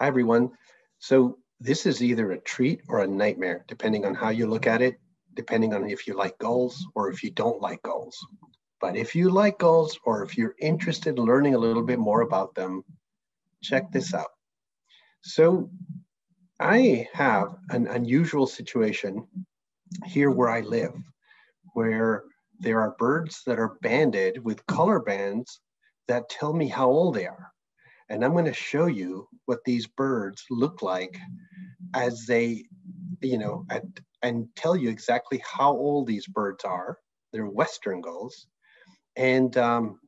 Hi, everyone. So this is either a treat or a nightmare, depending on how you look at it, depending on if you like gulls or if you don't like gulls. But if you like gulls or if you're interested in learning a little bit more about them, check this out. So I have an unusual situation here where I live, where there are birds that are banded with color bands that tell me how old they are. And I'm going to show you what these birds look like as they, and tell you exactly how old these birds are. They're Western gulls, and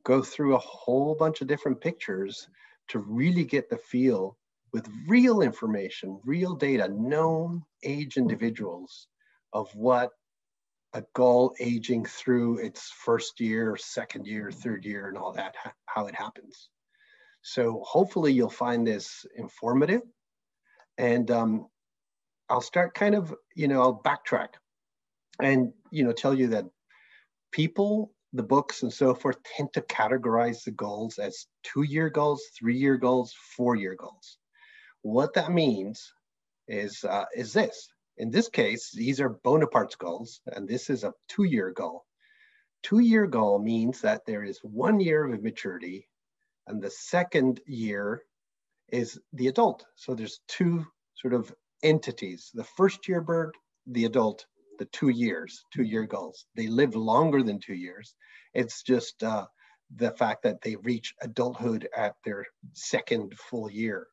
go through a whole bunch of different pictures to really get the feel with real information, real data, known age individuals of what a gull aging through its first year, second year, third year, and all that, how it happens. So hopefully you'll find this informative. And I'll start kind of, I'll backtrack and, tell you that people, the books and so forth tend to categorize the gulls as 2-year gulls, 3-year gulls, 4-year gulls. What that means is this. In this case, these are Bonaparte's gulls, and this is a 2-year gull. 2-year gull means that there is 1 year of immaturity, and the second year is the adult. So there's two sort of entities. The first year bird, the adult, the 2 years, 2-year gulls. They live longer than 2 years. It's just the fact that they reach adulthood at their second full year.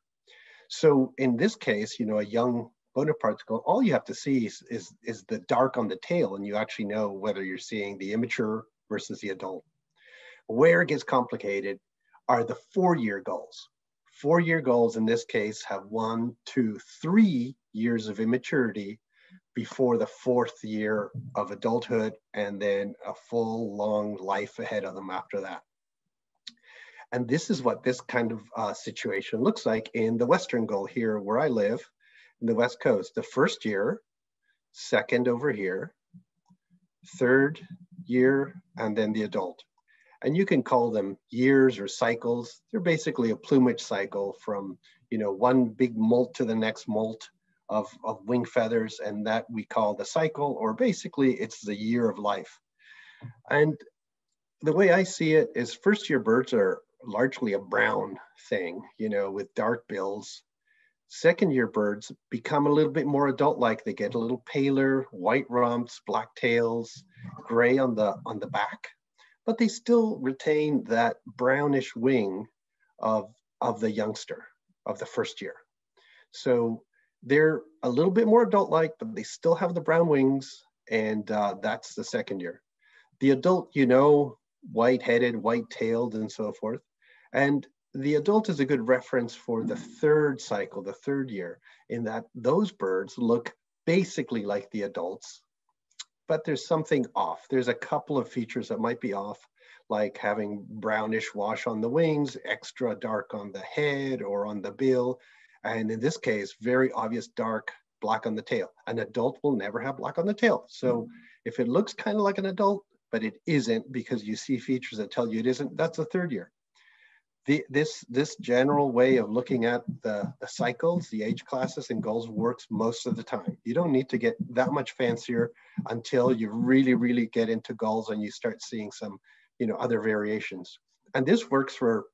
So in this case, a young Bonaparte's gull, all you have to see is the dark on the tail, and you actually know whether you're seeing the immature versus the adult. Where it gets complicated are the 4-year gulls. 4-year gulls in this case have 1, 2, 3 years of immaturity before the 4th year of adulthood, and then a full long life ahead of them after that. And this is what this kind of situation looks like in the Western gull here where I live in the West Coast. The first year, second over here, third year, and then the adult. And you can call them years or cycles. They're basically a plumage cycle from, one big molt to the next molt of wing feathers, and that we call the cycle, or basically it's the year of life. And the way I see it is first year birds are largely a brown thing, with dark bills. Second year birds become a little bit more adult-like. They get a little paler, white rumps, black tails, gray on the back, but they still retain that brownish wing of the youngster of the first year. So they're a little bit more adult-like, but they still have the brown wings, and that's the second year. The adult, white-headed, white-tailed, and so forth. And the adult is a good reference for the third cycle, the third year, in that those birds look basically like the adults, but there's something off. There's a couple of features that might be off, like having brownish wash on the wings, extra dark on the head or on the bill. And in this case, very obvious dark black on the tail. An adult will never have black on the tail. So if it looks kind of like an adult, but it isn't because you see features that tell you it isn't, that's the third year. This general way of looking at the cycles, the age classes in gulls works most of the time. You don't need to get that much fancier until you really, really get into gulls and you start seeing some, other variations. And this works for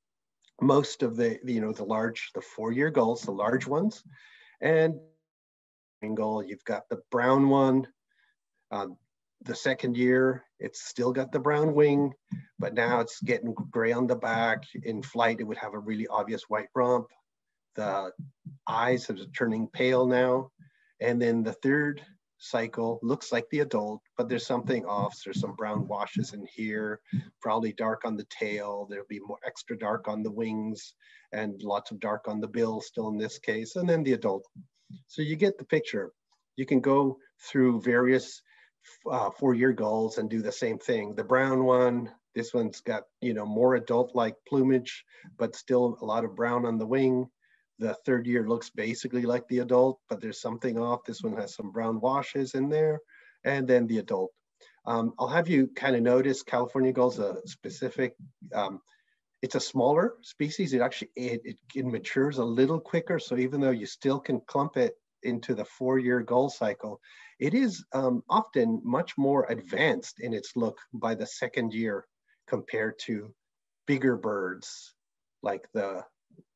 most of the 4-year gulls, the large ones. And in gull, you've got the brown one. The second year, it's still got the brown wing, but now it's getting gray on the back. In flight, it would have a really obvious white rump. The eyes are turning pale now. And then the third cycle looks like the adult, but there's something off. So there's some brown washes in here, probably dark on the tail. There'll be more extra dark on the wings and lots of dark on the bill still in this case, and then the adult. So you get the picture. You can go through various 4-year gulls and do the same thing. The brown one, this one's got, more adult-like plumage, but still a lot of brown on the wing. The third year looks basically like the adult, but there's something off. This one has some brown washes in there, and then the adult. I'll have you kind of notice California gulls a specific It's a smaller species. It actually, it matures a little quicker. So even though you still can clump it into the 4-year gull cycle, it is often much more advanced in its look by the 2nd year compared to bigger birds like the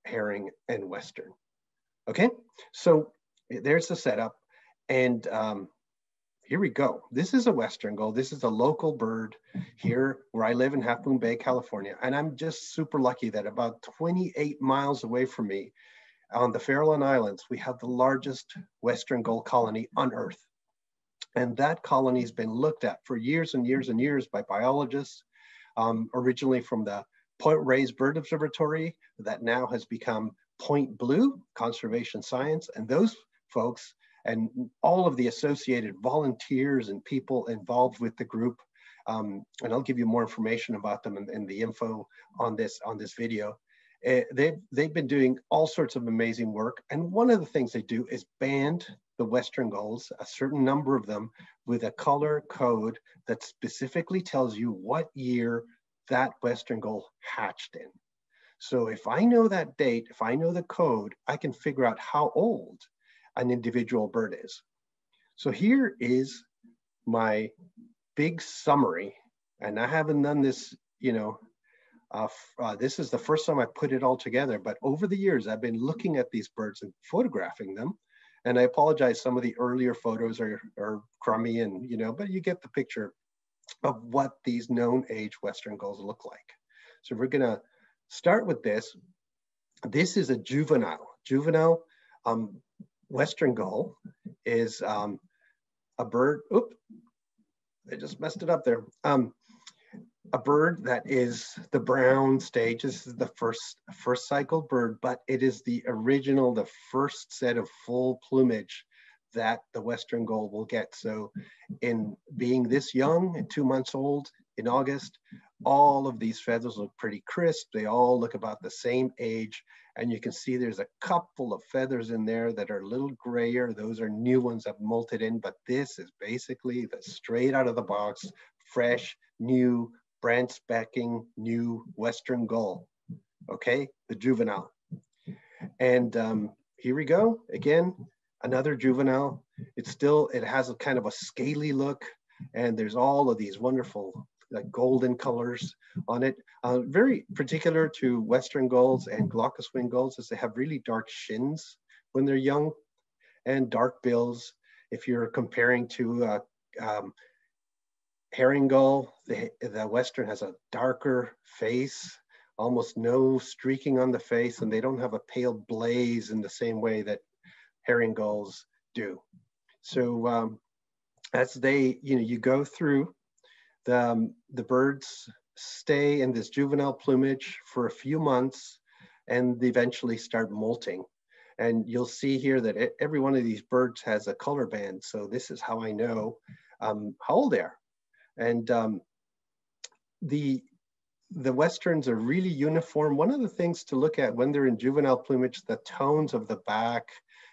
herring and western. Okay, so there's the setup. And here we go. This is a Western Gull. This is a local bird here where I live in Half Moon Bay, California. And I'm just super lucky that about 28 miles away from me on the Farallon Islands, we have the largest Western Gull colony on Earth. And that colony has been looked at for years and years and years by biologists, originally from the Point Reyes Bird Observatory that now has become Point Blue Conservation Science. And those folks and all of the associated volunteers and people involved with the group, and I'll give you more information about them and the info on this video. They've been doing all sorts of amazing work. And one of the things they do is band the Western Gulls, a certain number of them, with a color code that specifically tells you what year that Western Gull hatched in. So if I know that date, if I know the code, I can figure out how old an individual bird is. So here is my big summary, and I haven't done this, this is the first time I put it all together, but over the years, I've been looking at these birds and photographing them. And I apologize, some of the earlier photos are crummy and, but you get the picture of what these known age Western Gulls look like. So we're gonna start with this. This is a juvenile. Juvenile Western Gull is a bird, oops, I just messed it up there. A bird that is the brown stage. This is the first cycle bird, but it is the original, the first set of full plumage that the Western Gull will get. So in being this young and 2 months old in August, all of these feathers look pretty crisp. They all look about the same age. And you can see there's a couple of feathers in there that are a little grayer. Those are new ones that molted in, but this is basically the straight out of the box, fresh, new, brand specking, new Western Gull. Okay, the juvenile. And here we go, again, another juvenile. It has a kind of a scaly look, and there's all of these wonderful golden colors on it. Very particular to Western Gulls and glaucous-winged gulls is they have really dark shins when they're young and dark bills. If you're comparing to herring gull, the Western has a darker face, almost no streaking on the face, and they don't have a pale blaze in the same way that herring gulls do. So as they, you go through, the birds stay in this juvenile plumage for a few months and they eventually start molting. And you'll see here that every one of these birds has a color band. So this is how I know how old they are. And the Westerns are really uniform. One of the things to look at when they're in juvenile plumage, the tones of the back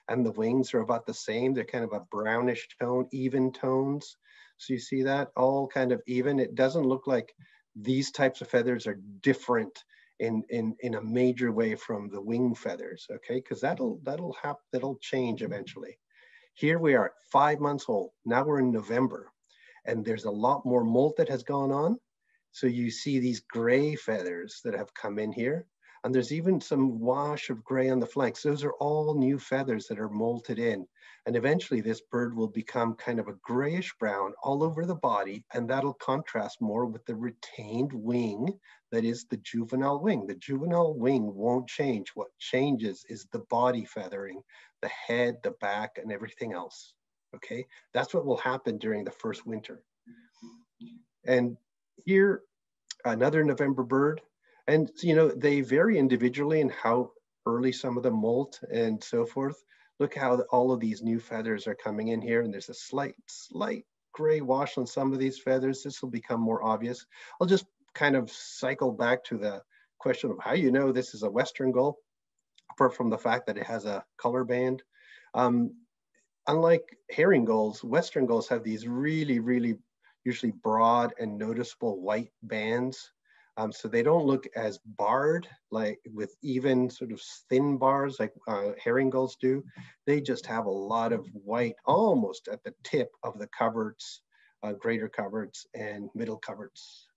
and the wings are about the same. They're kind of a brownish tone, even tones. So you see that all kind of even. It doesn't look like these types of feathers are different in a major way from the wing feathers, okay? Because that'll change eventually. Here we are at 5 months old. Now we're in November, and there's a lot more molt that has gone on. So you see these gray feathers that have come in here, and there's even some wash of gray on the flanks. Those are all new feathers that are molted in. And eventually this bird will become kind of a grayish brown all over the body, and that'll contrast more with the retained wing that is the juvenile wing. The juvenile wing won't change. What changes is the body feathering, the head, the back, and everything else, okay? That's what will happen during the first winter. And here, another November bird. And, they vary individually in how early some of them molt and so forth. Look how all of these new feathers are coming in here, and there's a slight gray wash on some of these feathers. This will become more obvious. I'll just kind of cycle back to the question of how you know this is a Western Gull, apart from the fact that it has a color band. Unlike herring gulls, Western Gulls have these really, really usually broad and noticeable white bands So they don't look as barred, like with even sort of thin bars like herring gulls do. They just have a lot of white almost at the tip of the coverts, greater coverts and middle coverts,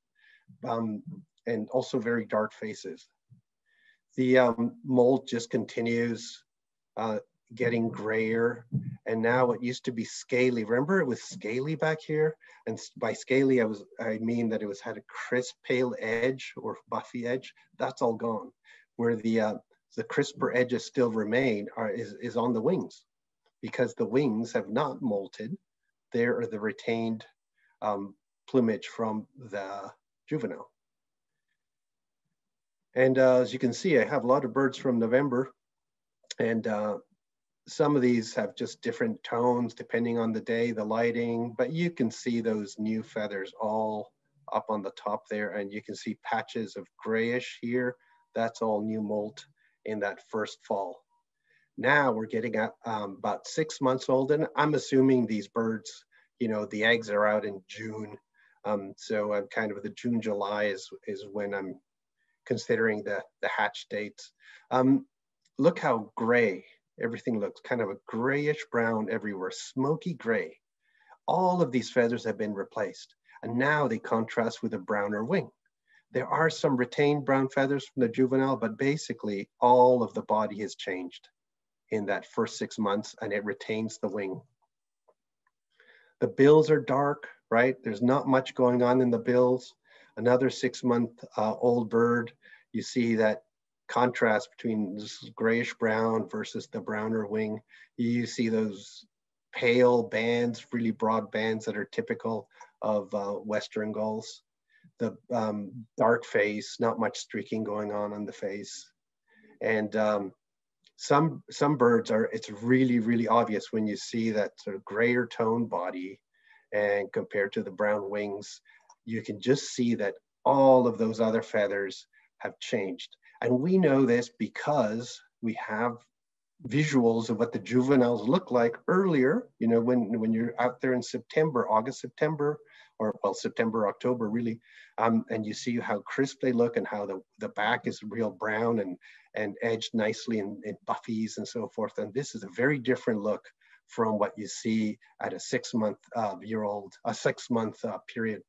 and also very dark faces. The mold just continues getting grayer, and now it used to be scaly. Remember, it was scaly back here, and by scaly I mean that it had a crisp pale edge or buffy edge. That's all gone. Where the crisper edges still remain is on the wings, because the wings have not molted. They're the retained plumage from the juvenile. And as you can see, I have a lot of birds from November, and some of these have just different tones depending on the day, the lighting, but you can see those new feathers all up on the top there, and you can see patches of grayish here. That's all new molt in that first fall. Now we're getting at about 6 months old, and I'm assuming these birds, you know, the eggs are out in June. So I'm kind of the June, July is when I'm considering the hatch dates. Look how gray everything looks, kind of a grayish brown everywhere, smoky gray. All of these feathers have been replaced, and now they contrast with a browner wing. There are some retained brown feathers from the juvenile, but basically all of the body has changed in that first 6 months, and it retains the wing. The bills are dark, right? There's not much going on in the bills. Another 6 month old bird, you see that contrast between this grayish brown versus the browner wing. You see those pale bands, really broad bands that are typical of Western gulls. The dark face, not much streaking going on the face. And some birds it's really, really obvious when you see that sort of grayer tone body and compared to the brown wings, you can just see that all of those other feathers have changed. And we know this because we have visuals of what the juveniles look like earlier, you know, when you're out there in September, August, September, or well, September, October, really, and you see how crisp they look and how the back is real brown and edged nicely in buffies and so forth. And this is a very different look from what you see at a 6 month period.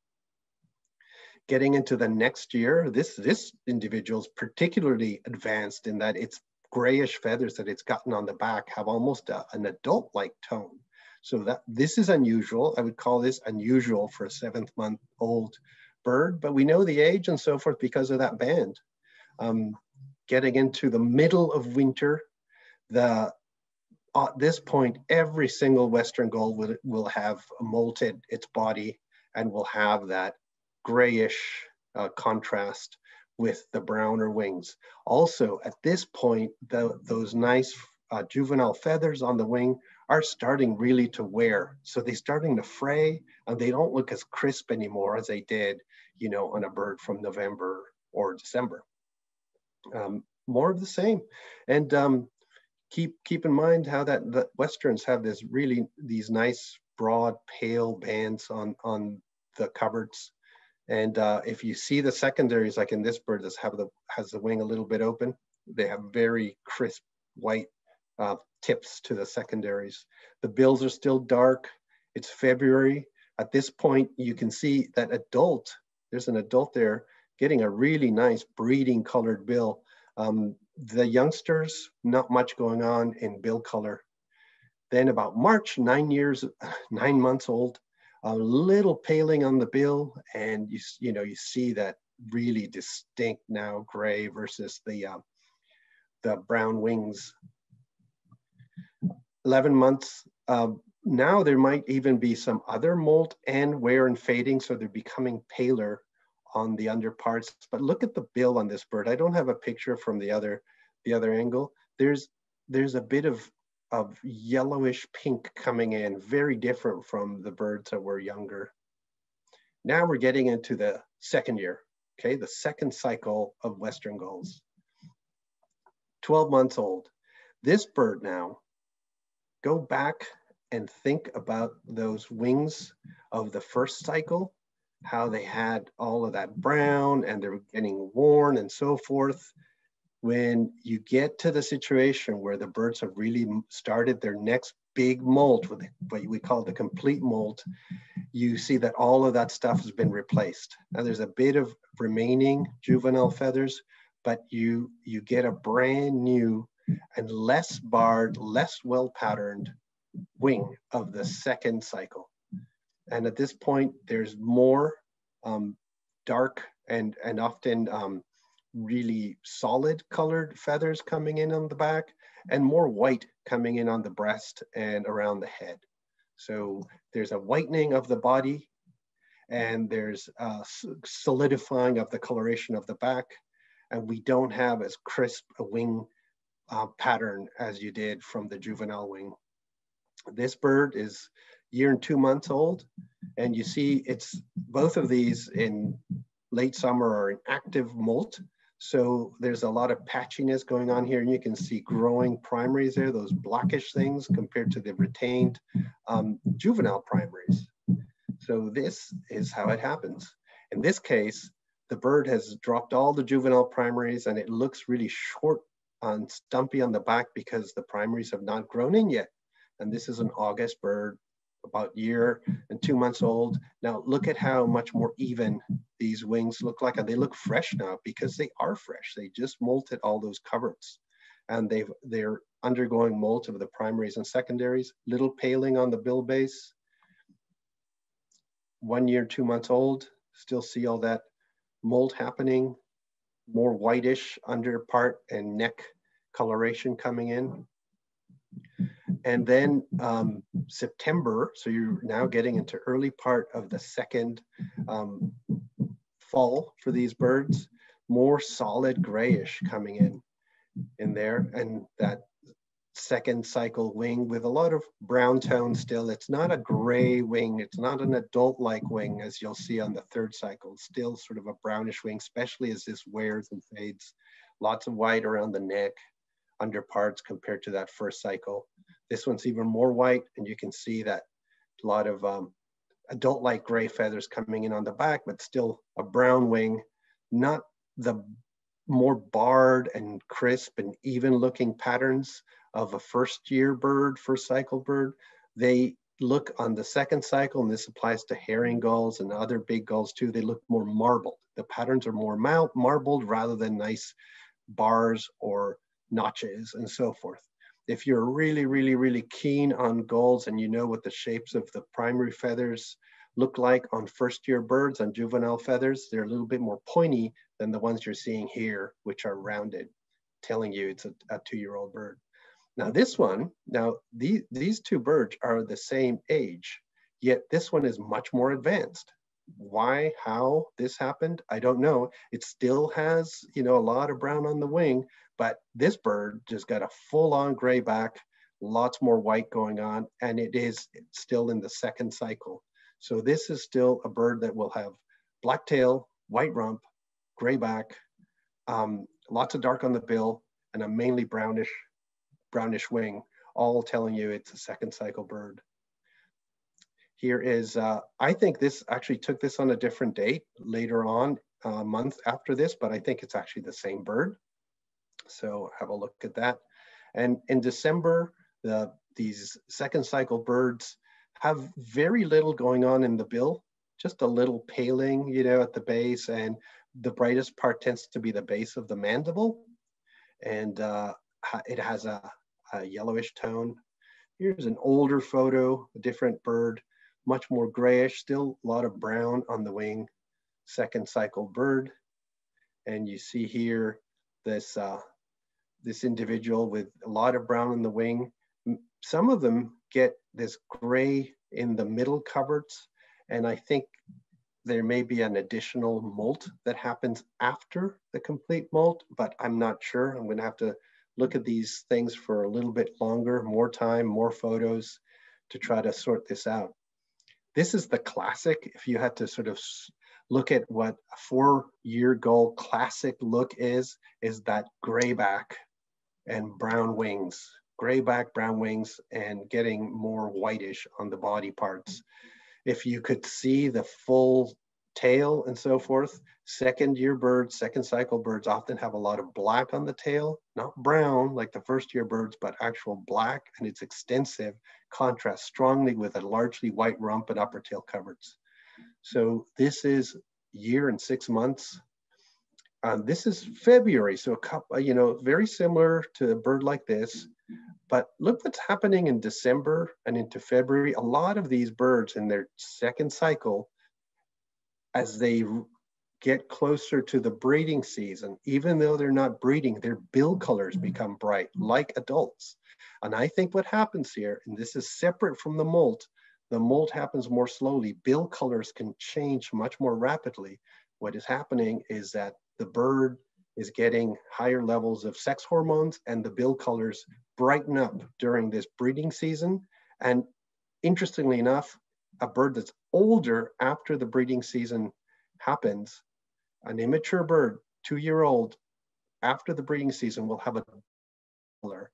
Getting into the next year, this individual is particularly advanced in that its grayish feathers that it's gotten on the back have almost an adult-like tone. So that this is unusual. I would call this unusual for a 7th month old bird, but we know the age and so forth because of that band. Getting into the middle of winter, at this point, every single Western gull will have molted its body and will have that grayish contrast with the browner wings. Also, at this point, those nice juvenile feathers on the wing are starting really to wear. So they're starting to fray, and they don't look as crisp anymore as they did, you know, on a bird from November or December. More of the same. And keep in mind how the Westerns have these nice broad pale bands on the coverts. And if you see the secondaries, like in this bird that has the wing a little bit open, they have very crisp white tips to the secondaries. The bills are still dark. It's February. At this point, you can see that there's an adult there getting a really nice breeding colored bill. The youngsters, not much going on in bill color. Then about March, 9 months old, a little paling on the bill, and you see that really distinct now gray versus the brown wings. 11 months, now there might even be some other molt and wear and fading, so they're becoming paler on the under parts. But look at the bill on this bird. I don't have a picture from the other angle. There's a bit of yellowish pink coming in, very different from the birds that were younger. Now we're getting into the second year, okay? The second cycle of Western gulls. 12 months old. This bird now, go back and think about those wings of the first cycle how they had all of that brown and they were getting worn and so forth. When you get to the situation where the birds have really started their next big molt, with what we call the complete molt, you see that all of that stuff has been replaced. Now there's a bit of remaining juvenile feathers, but you get a brand new and less barred, less well patterned wing of the second cycle. And at this point, there's more dark and often really solid colored feathers coming in on the back, and more white coming in on the breast and around the head. So there's a whitening of the body, and there's a solidifying of the coloration of the back, and we don't have as crisp a wing pattern as you did from the juvenile wing. This bird is 1 year and 2 months old, and you see it's both of these in late summer are in active molt. So there's a lot of patchiness going on here, and you can see growing primaries there, those blackish things compared to the retained juvenile primaries. So this is how it happens. In this case, the bird has dropped all the juvenile primaries, and it looks really short and stumpy on the back because the primaries have not grown in yet. And this is an August bird, about 1 year and 2 months old. Now look at how much more even these wings look like, and they look fresh now because they are fresh. They just molted all those coverts, and they're undergoing molt of the primaries and secondaries. Little paling on the bill base. 1 year, 2 months old. Still see all that molt happening. More whitish under part and neck coloration coming in. And then September, so you're now getting into early part of the second fall for these birds, more solid grayish coming in there, and that second cycle wing with a lot of brown tone still. It's not a gray wing, it's not an adult-like wing as you'll see on the third cycle. It's still sort of a brownish wing, especially as this wears and fades. Lots of white around the neck, under parts compared to that first cycle. This one's even more white, and you can see that a lot of adult-like gray feathers coming in on the back, but still a brown wing, not the more barred and crisp and even looking patterns of a first cycle bird. They look on the second cycle, and this applies to herring gulls and other big gulls too, they look more marbled. The patterns are more marbled rather than nice bars or notches and so forth. If you're really, really, really keen on gulls and you know what the shapes of the primary feathers look like on first-year birds, on juvenile feathers, they're a little bit more pointy than the ones you're seeing here, which are rounded, telling you it's a 2-year-old bird. Now this one, these two birds are the same age, yet this one is much more advanced. Why, how this happened, I don't know. It still has, a lot of brown on the wing, but this bird just got a full-on gray back, lots more white going on, and it is still in the second cycle. So this is still a bird that will have black tail, white rump, gray back, lots of dark on the bill, and a mainly brownish wing, all telling you it's a second cycle bird. Here is, I think this actually took this on a different date later on, a month after this, but I think it's actually the same bird. So have a look at that. And in December, these second cycle birds have very little going on in the bill, just a little paling, at the base, and the brightest part tends to be the base of the mandible, and it has a yellowish tone. Here's an older photo, a different bird, much more grayish, still a lot of brown on the wing, second cycle bird. And you see here this individual with a lot of brown on the wing. Some of them get this gray in the middle coverts, and I think there may be an additional molt that happens after the complete molt, but I'm not sure. I'm going to have to look at these things for a little bit longer, more time, more photos to try to sort this out. This is the classic. If you had to sort of look at what a 4-year gull classic look is that gray back and brown wings, gray back, brown wings, and getting more whitish on the body parts. If you could see the full tail and so forth. Second year birds, second cycle birds often have a lot of black on the tail, not brown like the first year birds, but actual black, and it's extensive, contrasts strongly with a largely white rump and upper tail coverts. So this is year and 6 months. This is February, so a couple, very similar to a bird like this. But look what's happening in December and into February. A lot of these birds in their second cycle, as they get closer to the breeding season, even though they're not breeding, their bill colors become bright like adults. And I think what happens here, and this is separate from the molt happens more slowly. Bill colors can change much more rapidly. What is happening is that the bird is getting higher levels of sex hormones and the bill colors brighten up during this breeding season. And interestingly enough, a bird that's older after the breeding season happens, an immature bird, 2-year-old, after the breeding season will have a color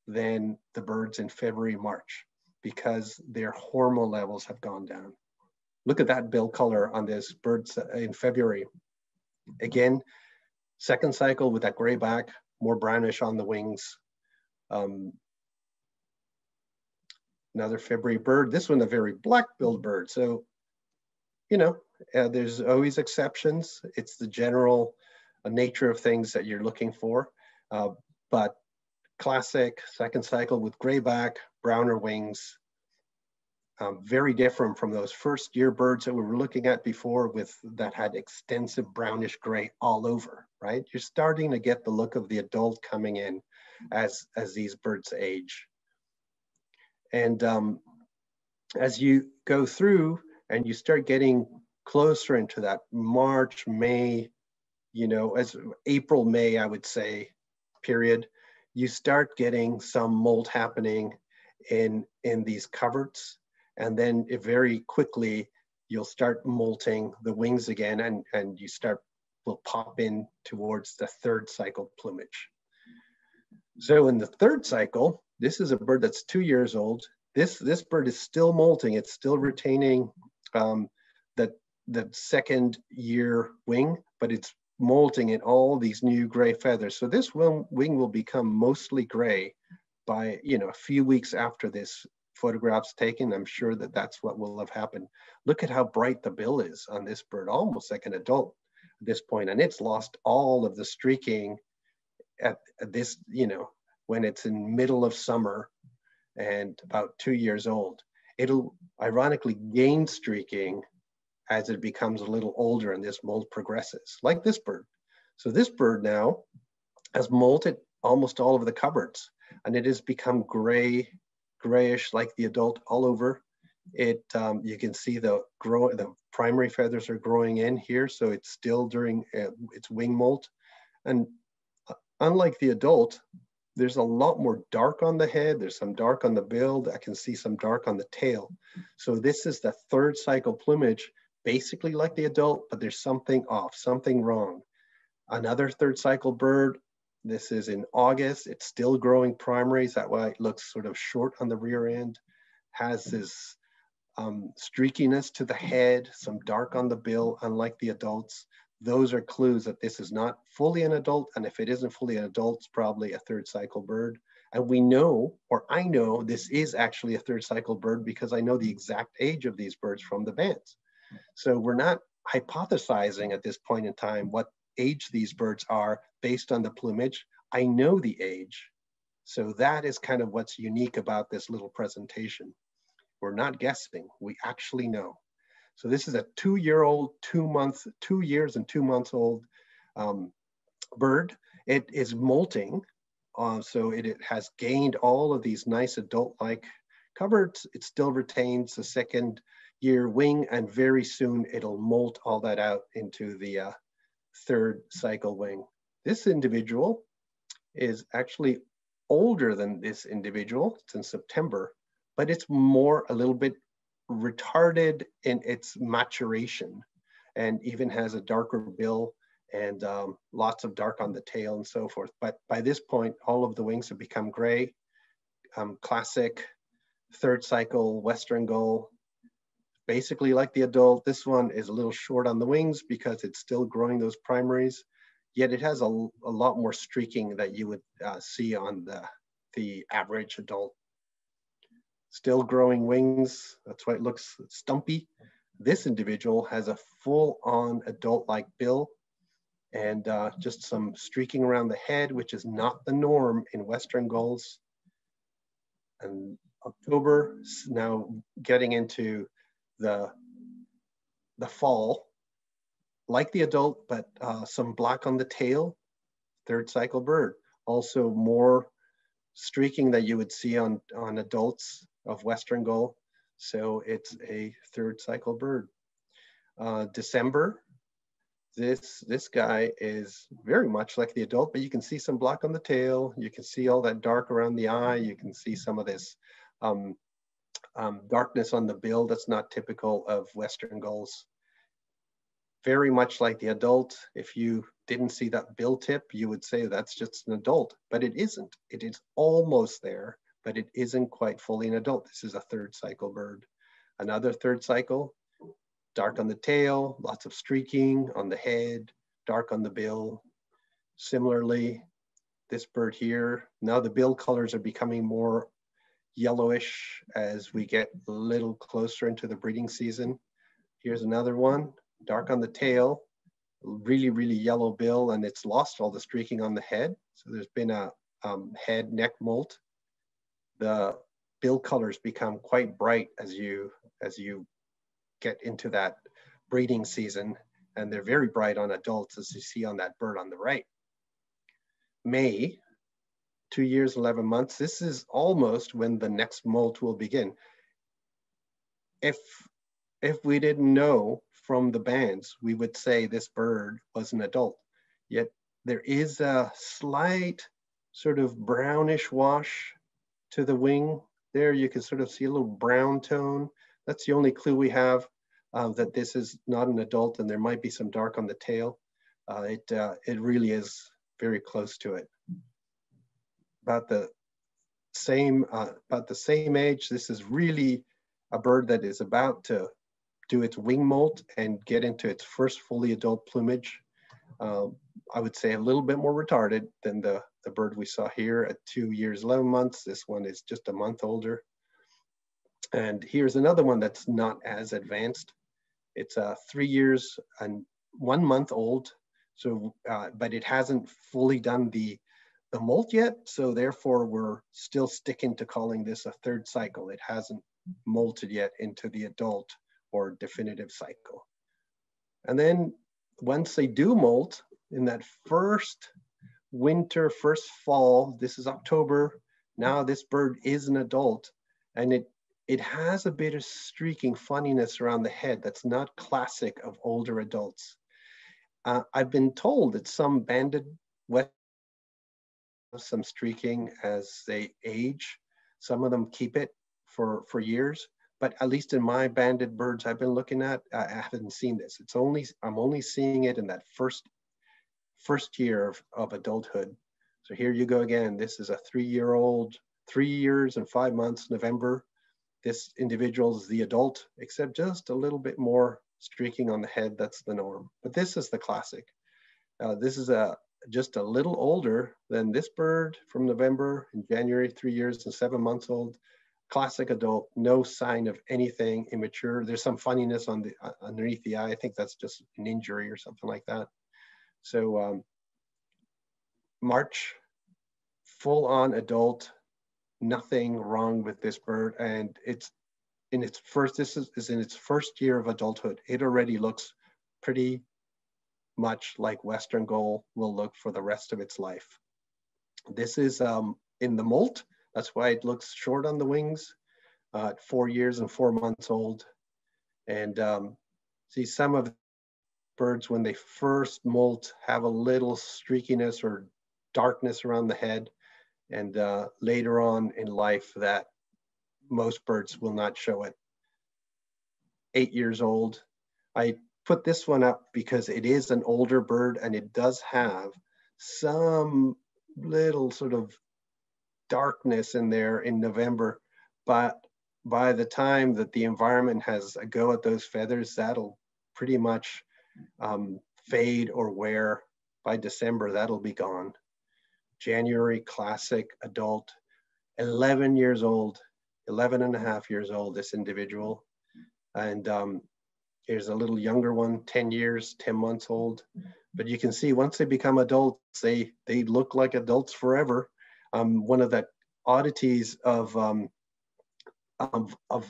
than the birds in February, March, because their hormone levels have gone down. Look at that bill color on this bird in February. Again, second cycle with that gray back, more brownish on the wings. Another February bird, this one a very black-billed bird. So, there's always exceptions. It's the general nature of things that you're looking for. But classic second cycle with gray back, browner wings, very different from those first year birds that we were looking at before that had extensive brownish gray all over, right? You're starting to get the look of the adult coming in as these birds age. And as you go through and you start getting closer into that March, May, as April, May, I would say, period, you start getting some molt happening in these coverts. And then very quickly, you'll start molting the wings again, and you will pop in towards the third cycle plumage. So in the third cycle, this is a bird that's 2 years old. This bird is still molting. It's still retaining the second year wing, but it's molting in all these new gray feathers. So this wing will become mostly gray by a few weeks after this photograph's taken. I'm sure that's what will have happened. Look at how bright the bill is on this bird, almost like an adult at this point, and it's lost all of the streaking at this, when it's in middle of summer and about 2 years old. It'll ironically gain streaking as it becomes a little older and this molt progresses, like this bird. So this bird now has molted almost all of the coverts, and it has become grayish like the adult all over. You can see the primary feathers are growing in here, so it's still during its wing molt. And unlike the adult, there's a lot more dark on the head. There's some dark on the bill. I can see some dark on the tail. So this is the third cycle plumage, basically like the adult, but there's something off, something wrong. Another third cycle bird, this is in August. It's still growing primaries. That's why it looks sort of short on the rear end. Has this streakiness to the head, some dark on the bill, unlike the adults. Those are clues that this is not fully an adult. And if it isn't fully an adult, it's probably a third cycle bird. And we know, or I know, this is actually a third cycle bird because I know the exact age of these birds from the bands. So we're not hypothesizing at this point in time what age these birds are based on the plumage. I know the age. So that is kind of what's unique about this little presentation. We're not guessing, we actually know. So this is a 2-year-old, 2 years and 2 months old bird. It is molting, so it has gained all of these nice adult-like coverts. It still retains the second year wing, and very soon it'll molt all that out into the third cycle wing. This individual is actually older than this individual. It's in September, but it's a little bit retarded in its maturation, and even has a darker bill and lots of dark on the tail and so forth. But by this point, all of the wings have become gray. Classic third cycle Western Gull, basically like the adult. This one is a little short on the wings because it's still growing those primaries, yet it has a lot more streaking that you would see on the average adult. Still growing wings, that's why it looks stumpy. This individual has a full-on adult-like bill and just some streaking around the head, which is not the norm in Western gulls. And October, now getting into the fall, like the adult, but some black on the tail, third cycle bird. Also more streaking that you would see on adults of Western gull. So it's a third cycle bird. December, this guy is very much like the adult, but you can see some black on the tail. You can see all that dark around the eye. You can see some of this darkness on the bill that's not typical of Western gulls. Very much like the adult. If you didn't see that bill tip, you would say that's just an adult, but it isn't. It is almost there, but it isn't quite fully an adult. This is a third cycle bird. Another third cycle, dark on the tail, lots of streaking on the head, dark on the bill. Similarly, this bird here, now the bill colors are becoming more yellowish as we get a little closer into the breeding season. Here's another one, dark on the tail, really, really yellow bill, and it's lost all the streaking on the head. So there's been a head neck molt. The bill colors become quite bright as you get into that breeding season, and they're very bright on adults, as you see on that bird on the right. May, 2 years, 11 months. This is almost when the next molt will begin. If we didn't know from the bands, we would say this bird was an adult. Yet there is a slight sort of brownish wash to the wing. There you can sort of see a little brown tone. That's the only clue we have that this is not an adult, and there might be some dark on the tail. It really is very close to it. About the same age. This is really a bird that is about to do its wing molt and get into its first fully adult plumage. I would say a little bit more retarded than the bird we saw here at 2 years, 11 months. This one is just a month older. And here's another one that's not as advanced. It's 3 years and 1 month old. So, but it hasn't fully done the molt yet. So therefore we're still sticking to calling this a third cycle. It hasn't molted yet into the adult or definitive cycle. And then once they do molt in that first winter, first fall, this is October, now this bird is an adult, and it has a bit of streaking funniness around the head that's not classic of older adults. I've been told that some banded wet have some streaking as they age. Some of them keep it for years, but at least in my banded birds I've been looking at, I haven't seen this. I'm only seeing it in that first year of adulthood. So here you go again. This is a 3-year-old, 3 years and 5 months, November. This individual is the adult, except just a little bit more streaking on the head. That's the norm. But this is the classic. This is just a little older than this bird from November. In January, 3 years and 7 months old. Classic adult, no sign of anything immature. There's some funniness on the underneath the eye. I think that's just an injury or something like that. So March, full-on adult, nothing wrong with this bird, and it's in its first. This is in its first year of adulthood. It already looks pretty much like Western gull will look for the rest of its life. This is in the molt. That's why it looks short on the wings at 4 years and 4 months old. And see, some of the birds, when they first molt, have a little streakiness or darkness around the head. And later on in life, that most birds will not show it. 8 years old. I put this one up because it is an older bird and it does have some little sort of darkness in there in November, but by the time that the environment has a go at those feathers, that'll pretty much fade or wear. By December, that'll be gone. January, classic adult, 11 years old, 11 and a half years old, this individual. And here's a little younger one, 10 years, 10 months old. But you can see once they become adults, they look like adults forever. One of the oddities of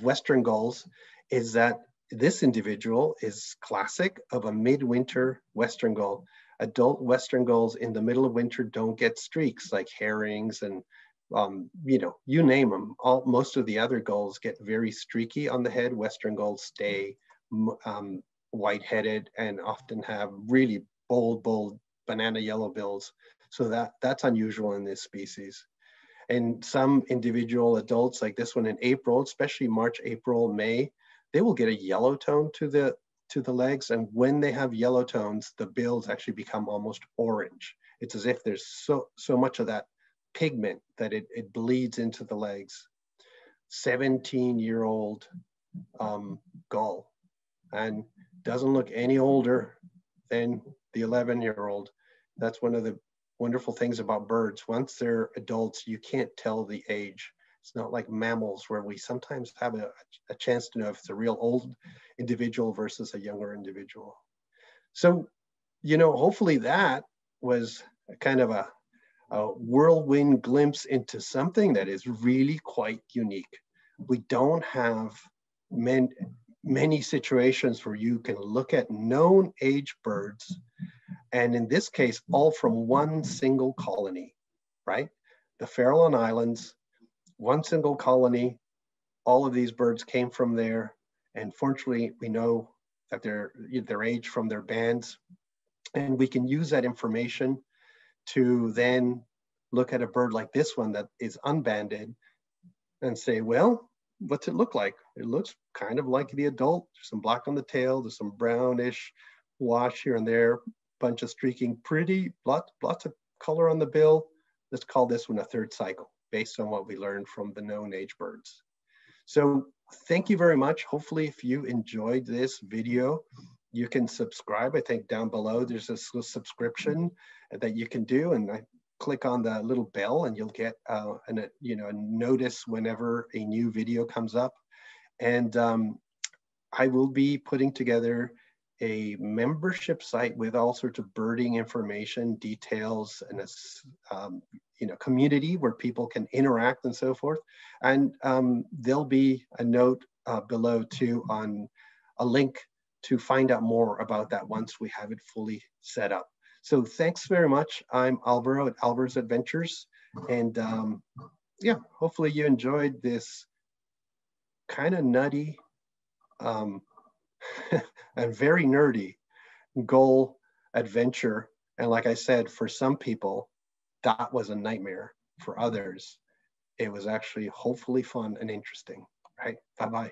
Western Gulls is that this individual is classic of a midwinter Western Gull. Adult Western Gulls in the middle of winter don't get streaks like herrings and you know, you name them. Most of the other gulls get very streaky on the head. Western Gulls stay white-headed and often have really bold banana yellow bills. So that's unusual in this species. And some individual adults like this one in April, especially March, April, May, they will get a yellow tone to the legs. And when they have yellow tones, the bills actually become almost orange. It's as if there's so much of that pigment that it bleeds into the legs. 17-year-old gull, and doesn't look any older than the 11-year-old. That's one of the wonderful things about birds. Once they're adults, you can't tell the age. It's not like mammals where we sometimes have a chance to know if it's a real old individual versus a younger individual. So, you know, hopefully that was kind of a whirlwind glimpse into something that is really quite unique. We don't have many situations where you can look at known age birds, and in this case, all from one single colony, right? The Farallon Islands, one single colony, all of these birds came from there, and fortunately, we know that their age from their bands, and we can use that information to then look at a bird like this one that is unbanded and say, well, what's it look like? It looks kind of like the adult. There's some black on the tail, there's some brownish wash here and there, bunch of streaking, pretty, lots of color on the bill. Let's call this one a third cycle based on what we learned from the known age birds. So thank you very much. Hopefully if you enjoyed this video, you can subscribe. I think down below there's a subscription that you can do, and I click on the little bell and you'll get a notice whenever a new video comes up. And I will be putting together a membership site with all sorts of birding information, details, and a community where people can interact and so forth. And there'll be a note below too on a link to find out more about that once we have it fully set up. So thanks very much. I'm Alvaro at Alvaro's Adventures. And yeah, hopefully you enjoyed this kind of nutty and very nerdy gull adventure. And like I said, for some people, that was a nightmare. For others, it was actually hopefully fun and interesting, right? Bye-bye.